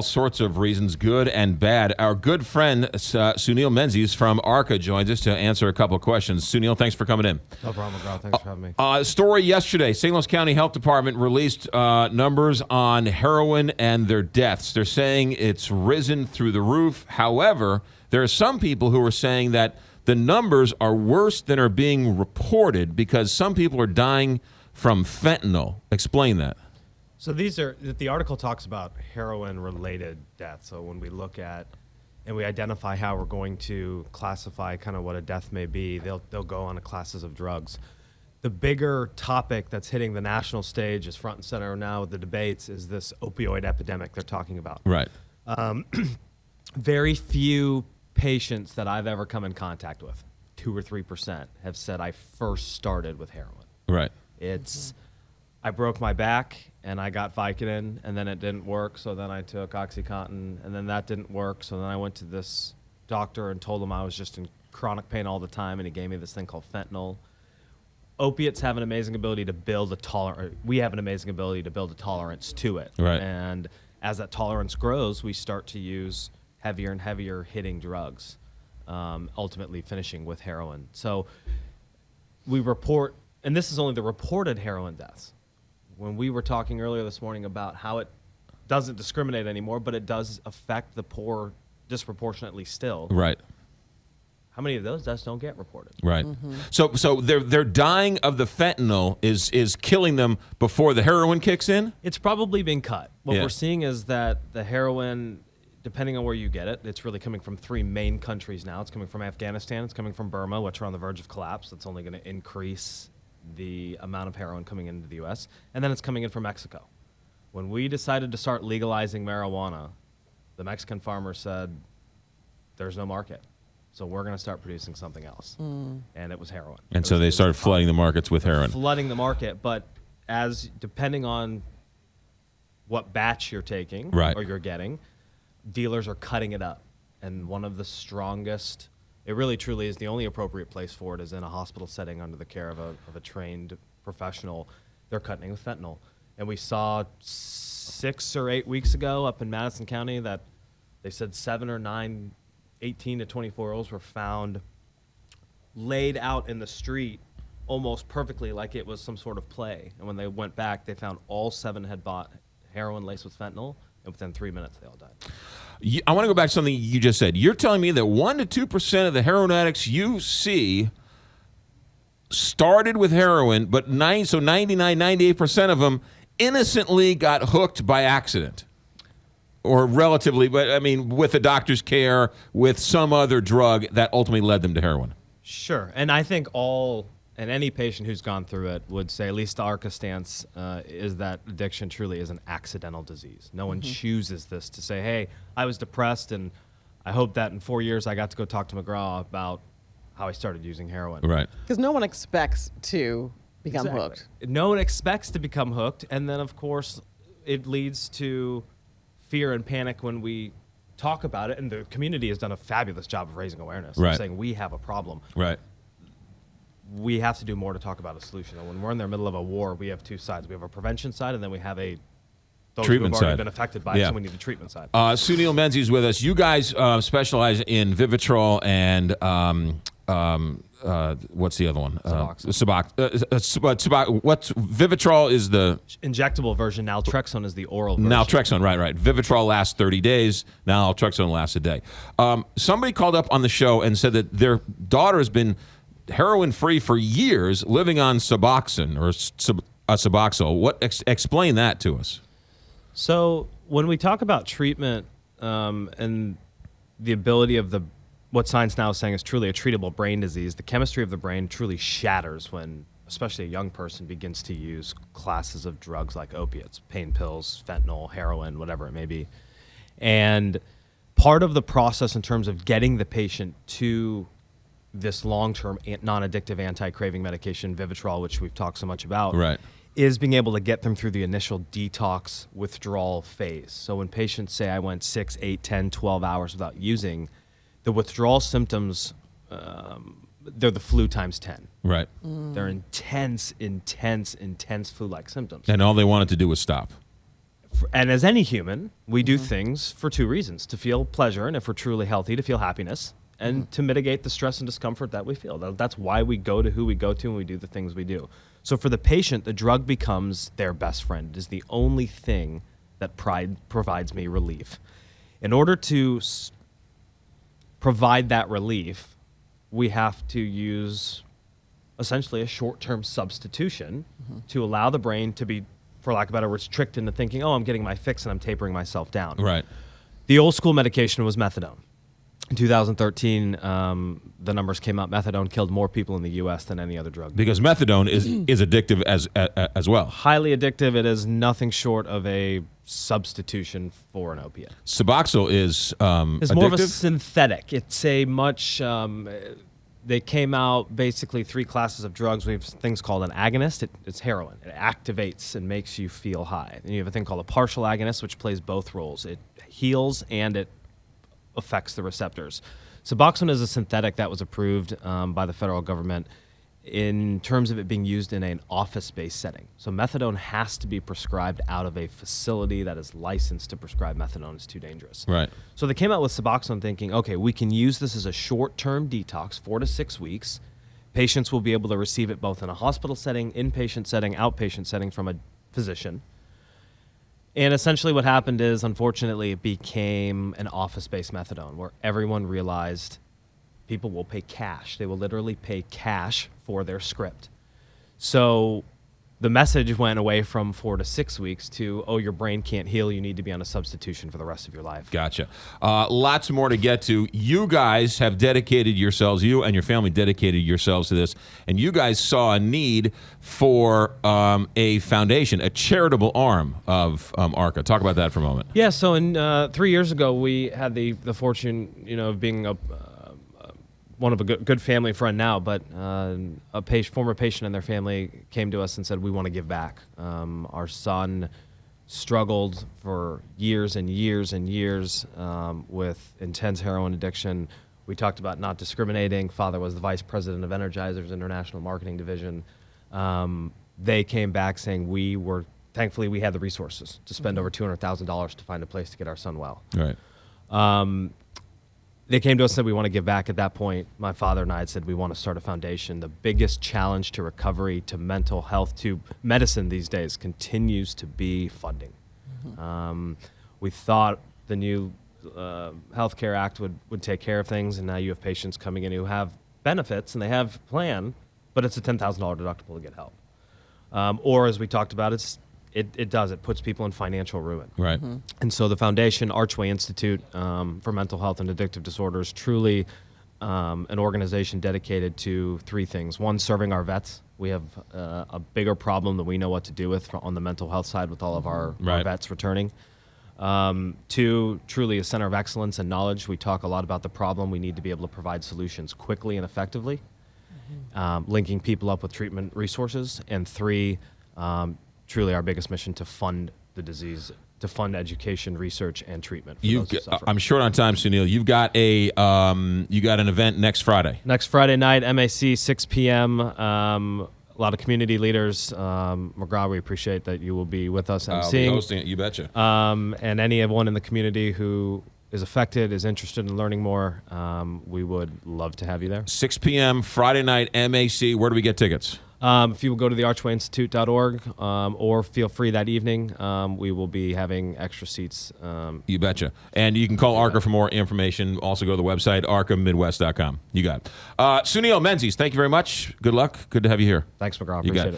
All sorts of reasons, good and bad. Our good friend Sunil Menzies from ARCA joins us to answer a couple of questions. Sunil, thanks for coming in. No problem, McGraw. Thanks for having me. Story yesterday, St. Louis County Health Department released numbers on heroin and their deaths. They're saying it's risen through the roof. However, there are some people who are saying that the numbers are worse than are being reported because some people are dying from fentanyl. Explain that. So the article talks about heroin-related deaths. So when we look at and we identify how we're going to classify kind of what a death may be, they'll go on to classes of drugs. The bigger topic that's hitting the national stage is front and center now with the debates is this opioid epidemic they're talking about. Right. Very few patients that I've ever come in contact with, 2 or 3%, have said I first started with heroin. Right. It's I broke my back and I got Vicodin and then it didn't work, so then I took OxyContin and then that didn't work, so then I went to this doctor and told him I was just in chronic pain all the time and he gave me this thing called fentanyl. Opiates have an amazing ability to build a tolerance. We have an amazing ability to build a tolerance to it. Right. And as that tolerance grows, we start to use heavier and heavier hitting drugs, ultimately finishing with heroin. So we report, and this is only the reported heroin deaths. When we were talking earlier this morning about how it doesn't discriminate anymore, but it does affect the poor disproportionately still. Right. How many of those deaths don't get reported? Right. So they're dying of the fentanyl is killing them before the heroin kicks in? It's probably been cut. What Yeah. we're seeing is that the heroin, depending on where you get it, it's really coming from 3 main countries now. It's coming from Afghanistan, it's coming from Burma, which are on the verge of collapse. That's only going to increase the amount of heroin coming into the U.S., and then it's coming in from Mexico. When we decided to start legalizing marijuana, the Mexican farmers said, there's no market, so we're going to start producing something else, and it was heroin. And so they started flooding the markets with heroin. Flooding the market, but depending on what batch you're taking Right. or you're getting, dealers are cutting it up, and one of the strongest, it really truly is the only appropriate place for it is in a hospital setting under the care of a trained professional. They're cutting it with fentanyl. And we saw 6 or 8 weeks ago up in Madison County that they said 7 or 9 18 to 24-year-olds were found laid out in the street almost perfectly like it was some sort of play. And when they went back, they found all 7 had bought heroin laced with fentanyl, and within 3 minutes they all died. I want to go back to something you just said. You're telling me that 1 to 2% of the heroin addicts you see started with heroin, but 99, 98% of them innocently got hooked by accident. Or relatively, but I mean, with a doctor's care, with some other drug that ultimately led them to heroin. Sure. And I think any patient who's gone through it would say, at least the ARCA stance is that addiction truly is an accidental disease. No one chooses this to say, hey, I was depressed and I hope that in 4 years I got to go talk to McGraw about how I started using heroin. Right. Because no one expects to become hooked. No one expects to become hooked. And then, of course, it leads to fear and panic when we talk about it. And the community has done a fabulous job of raising awareness. Right. Saying we have a problem. Right. We have to do more to talk about a solution. And when we're in the middle of a war, we have 2 sides. We have a prevention side, and then we have those treatment who have already side. been affected by it, Yeah. so we need a treatment side. Sunil Menzies with us. You guys specialize in Vivitrol and what's the other one? What's Vivitrol is the Injectable version. Naltrexone is the oral version. Naltrexone, right. Vivitrol lasts 30 days. Naltrexone lasts a day. Somebody called up on the show and said that their daughter has been heroin-free for years, living on Suboxone or Suboxone. Explain that to us. So when we talk about treatment and the ability of what science now is saying is truly a treatable brain disease, the chemistry of the brain truly shatters when especially a young person begins to use classes of drugs like opiates, pain pills, fentanyl, heroin, whatever it may be. And part of the process in terms of getting the patient to this long-term non-addictive anti-craving medication, Vivitrol, which we've talked so much about, Right. is being able to get them through the initial detox withdrawal phase. So when patients say, I went 6, 8, 10, 12 hours without using, the withdrawal symptoms, they're the flu times 10. Right. They're intense flu-like symptoms. And all they wanted to do was stop. And as any human, we do things for two reasons: to feel pleasure, and if we're truly healthy, to feel happiness, and to mitigate the stress and discomfort that we feel. That's why we go to who we go to and we do the things we do. So for the patient, the drug becomes their best friend. It is the only thing that provides me relief. In order to provide that relief, we have to use essentially a short-term substitution to allow the brain to be, for lack of better words, tricked into thinking, oh, I'm getting my fix and I'm tapering myself down. Right. The old school medication was methadone. In 2013, the numbers came out. Methadone killed more people in the U.S. than any other drug. Because methadone is addictive as well. Highly addictive. It is nothing short of a substitution for an opiate. Suboxone is It's addictive? more of a synthetic. It's a much. They came out basically three classes of drugs. We have things called an agonist. It's heroin. It activates and makes you feel high. And you have a thing called a partial agonist, which plays both roles. It heals and it affects the receptors. Suboxone is a synthetic that was approved by the federal government in terms of it being used in an office-based setting. So methadone has to be prescribed out of a facility that is licensed to prescribe methadone. It's too dangerous. Right. So they came out with Suboxone thinking, okay, we can use this as a short-term detox, 4 to 6 weeks. Patients will be able to receive it both in a hospital setting, inpatient setting, outpatient setting from a physician. And essentially what happened is, unfortunately, it became an office-based methadone where everyone realized people will pay cash. They will literally pay cash for their script. So the message went away from 4 to 6 weeks to, oh, your brain can't heal. You need to be on a substitution for the rest of your life. Gotcha. Lots more to get to. You guys have dedicated yourselves, you and your family dedicated yourselves to this, and you guys saw a need for a foundation, a charitable arm of ARCA. Talk about that for a moment. Yeah, so in 3 years ago, we had the fortune, of being one of a good family friend now, but a former patient and their family came to us and said, we want to give back. Our son struggled for years and years and years with intense heroin addiction. We talked about not discriminating. Father was the vice president of Energizer's International Marketing Division. They came back saying thankfully we had the resources to spend over $200,000 to find a place to get our son well. Right. They came to us and said, we want to give back. At that point, my father and I had said, we want to start a foundation. The biggest challenge to recovery, to mental health, to medicine these days continues to be funding. We thought the new Healthcare Act would take care of things, and now you have patients coming in who have benefits and they have a plan, but it's a $10,000 deductible to get help. Or as we talked about, it puts people in financial ruin. Right. And so the foundation, Archway Institute for Mental Health and Addictive Disorders, truly an organization dedicated to three things. One, serving our vets. We have a bigger problem than we know what to do with on the mental health side with all of our vets returning. Two, truly a center of excellence and knowledge. We talk a lot about the problem. We need to be able to provide solutions quickly and effectively, linking people up with treatment resources. And three, truly our biggest mission to fund the disease, to fund education, research, and treatment for those who suffer. I'm short on time, Sunil. You've got an event next Friday. Next Friday night, MAC, 6 p.m. A lot of community leaders. McGraw, we appreciate that you will be with us I'll emceeing. be hosting it, you betcha. And anyone in the community who is affected, is interested in learning more, we would love to have you there. 6 p.m. Friday night, MAC. Where do we get tickets? If you will go to the archwayinstitute.org or feel free that evening, we will be having extra seats. You betcha. And you can call ARCA for more information. Also go to the website, arcamidwest.com. You got it. Sunil Menzies, thank you very much. Good luck. Good to have you here. Thanks, McGraw. You got Appreciate it. it.